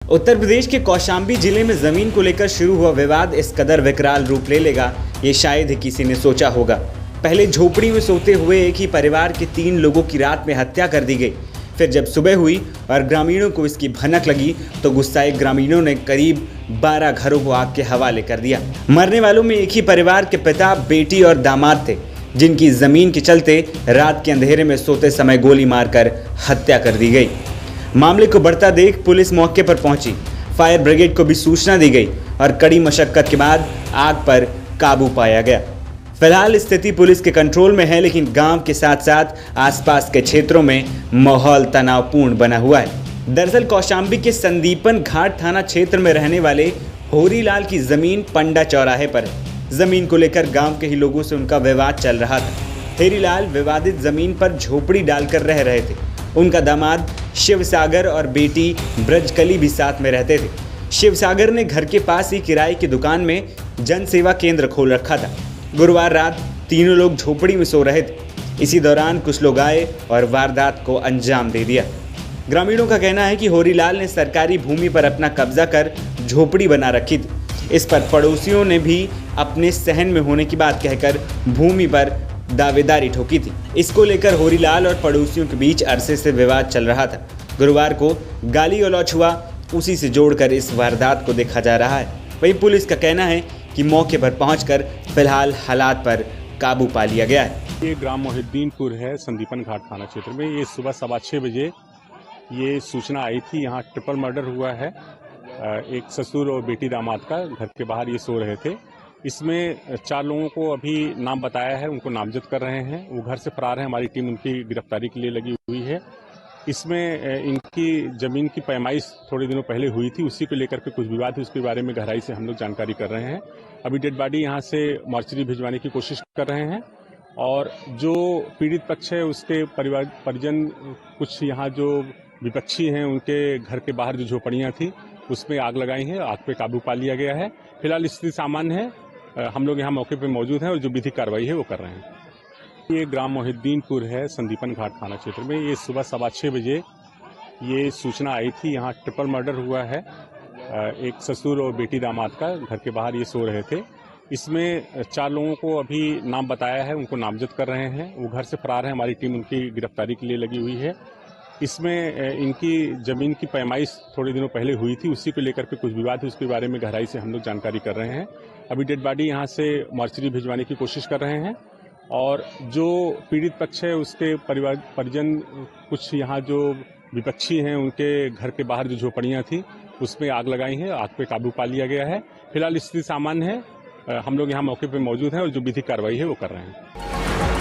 उत्तर प्रदेश के कौशाम्बी जिले में जमीन को लेकर शुरू हुआ विवाद इस कदर विकराल रूप ले लेगा, ये शायद ही किसी ने सोचा होगा। पहले झोपड़ी में सोते हुए एक ही परिवार के 3 लोगों की रात में हत्या कर दी गई। फिर जब सुबह हुई और ग्रामीणों को इसकी भनक लगी तो गुस्साए ग्रामीणों ने करीब 12 घरों को आग के हवाले कर दिया। मरने वालों में एक ही परिवार के पिता, बेटी और दामाद थे, जिनकी जमीन के चलते रात के अंधेरे में सोते समय गोली मारकर हत्या कर दी गई। मामले को बढ़ता देख पुलिस मौके पर पहुंची। फायर ब्रिगेड को भी सूचना दी गई और कड़ी मशक्कत के बाद आग पर काबू पाया गया। फिलहाल स्थिति पुलिस के कंट्रोल में है, लेकिन गांव के साथ साथ आसपास के क्षेत्रों में माहौल तनावपूर्ण बना हुआ है। दरअसल कौशाम्बी के संदीपन घाट थाना क्षेत्र में रहने वाले होरीलाल की जमीन पंडा चौराहे पर है। जमीन को लेकर गांव के ही लोगों से उनका विवाद चल रहा था। होरीलाल विवादित जमीन पर झोपड़ी डालकर रह रहे थे। उनका दामाद शिवसागर और बेटी ब्रजकली भी साथ में रहते थे। शिवसागर ने घर के पास ही किराए की दुकान में जन सेवा केंद्र खोल रखा था। गुरुवार रात तीनों लोग झोपड़ी में सो रहे थे। इसी दौरान कुछ लोग आए और वारदात को अंजाम दे दिया। ग्रामीणों का कहना है कि होरीलाल ने सरकारी भूमि पर अपना कब्जा कर झोपड़ी बना रखी थी। इस पर पड़ोसियों ने भी अपने सहन में होने की बात कहकर भूमि पर दावेदारी ठोकी थी। इसको लेकर होरीलाल और पड़ोसियों के बीच अरसे से विवाद चल रहा था। गुरुवार को गाली गलौच हुआ, उसी से जोड़कर इस वारदात को देखा जा रहा है। वहीं पुलिस का कहना है कि मौके पर पहुंचकर फिलहाल हालात पर काबू पा लिया गया है। ये ग्राम मोहिद्दीनपुर है, संदीपन घाट थाना क्षेत्र में। ये सुबह 6:15 बजे ये सूचना आई थी, यहाँ ट्रिपल मर्डर हुआ है। एक ससुर और बेटी दामाद का घर के बाहर ये सो रहे थे। इसमें 4 लोगों को अभी नाम बताया है, उनको नामजद कर रहे हैं। वो घर से फरार है, हमारी टीम उनकी गिरफ्तारी के लिए लगी हुई है। इसमें इनकी जमीन की पैमाइश थोड़े दिनों पहले हुई थी, उसी को लेकर के कुछ विवाद है, उसके बारे में गहराई से हम लोग जानकारी कर रहे हैं। अभी डेड बॉडी यहाँ से मॉर्चरी भिजवाने की कोशिश कर रहे हैं और जो पीड़ित पक्ष है उसके परिजन कुछ यहाँ जो विपक्षी हैं उनके घर के बाहर जो झोपड़ियाँ थी उसमें आग लगाई है। आग पे काबू पा लिया गया है। फिलहाल स्थिति सामान्य है। हम लोग यहाँ मौके पे मौजूद हैं और जो विधिक कार्रवाई है वो कर रहे हैं। ये ग्राम मोहिद्दीनपुर है, संदीपन घाट थाना क्षेत्र में। ये सुबह 6:15 बजे ये सूचना आई थी, यहाँ ट्रिपल मर्डर हुआ है। एक ससुर और बेटी दामाद का घर के बाहर ये सो रहे थे। इसमें 4 लोगों को अभी नाम बताया है, उनको नामजद कर रहे हैं। वो घर से फरार है, हमारी टीम उनकी गिरफ्तारी के लिए लगी हुई है। इसमें इनकी जमीन की पैमाइश थोड़े दिनों पहले हुई थी, उसी को लेकर के कुछ विवाद है, उसके बारे में गहराई से हम लोग जानकारी कर रहे हैं। अभी डेड बॉडी यहाँ से मॉर्चरी भिजवाने की कोशिश कर रहे हैं और जो पीड़ित पक्ष है उसके परिजन कुछ यहाँ जो विपक्षी हैं उनके घर के बाहर जो झोपड़ियाँ थी उसमें आग लगाई है। आग पे काबू पा लिया गया है। फिलहाल स्थिति सामान्य है। हम लोग यहाँ मौके पे मौजूद हैं और जो विधिक कार्रवाई है वो कर रहे हैं।